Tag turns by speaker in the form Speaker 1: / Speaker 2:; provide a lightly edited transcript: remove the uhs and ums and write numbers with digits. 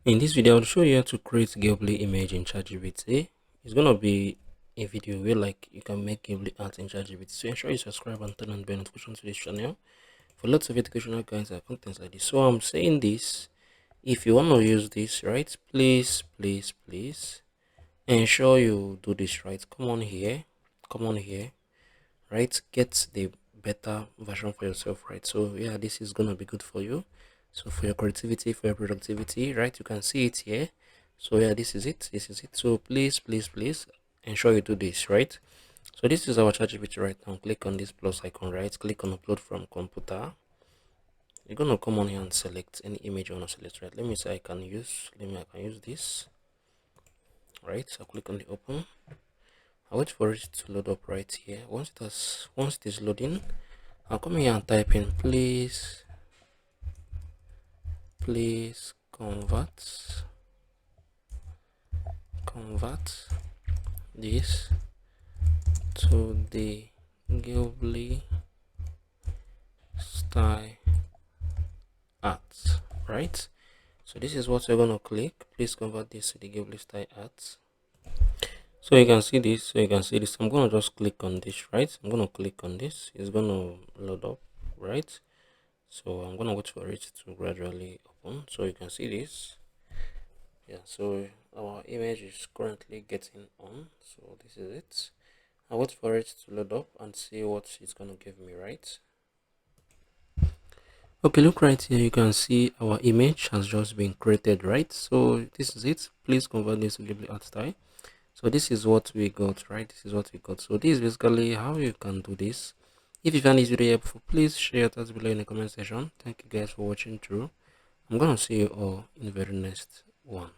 Speaker 1: In this video, I'll show you how to create Ghibli image in Chatgpt. It's gonna be a video where like you can make Ghibli art in Chatgpt. So ensure you subscribe and turn on bell notifications to this channel for lots of educational guides and contents like this. So I'm saying this, if you want to use this, right, please ensure you do this right. Come on here, right, get the better version for yourself, right? So yeah, this is gonna be good for you, so for your creativity, for your productivity, right? You can see it here. So yeah, this is it. So please ensure you do this right. So this is our ChatGPT right now. Click on this plus icon, right, click on upload from computer. You're gonna come on here and select any image you want to select, right? Let me say I can use this, right? So click on the open. I wait for it to load up right here. Once it is loading, I'll come here and type in please convert this to the Ghibli style art, right? So this is what you're gonna click. Please convert this to the Ghibli style art. So you can see this. I'm gonna just click on this, right? I'm gonna click on this. It's gonna load up, right? So I'm gonna wait for it to gradually open. So you can see this. Yeah, so our image is currently getting on. So this is it. I wait for it to load up and see what it's gonna give me, right? Okay, look right here. You can see our image has just been created, right? So this is it. Please convert this to Ghibli art style. So this is what we got, right? This is what we got. So this is basically how you can do this. If you find this video helpful, please share your thoughts below in the comment section. Thank you guys for watching through. I'm gonna see you all in the very next one.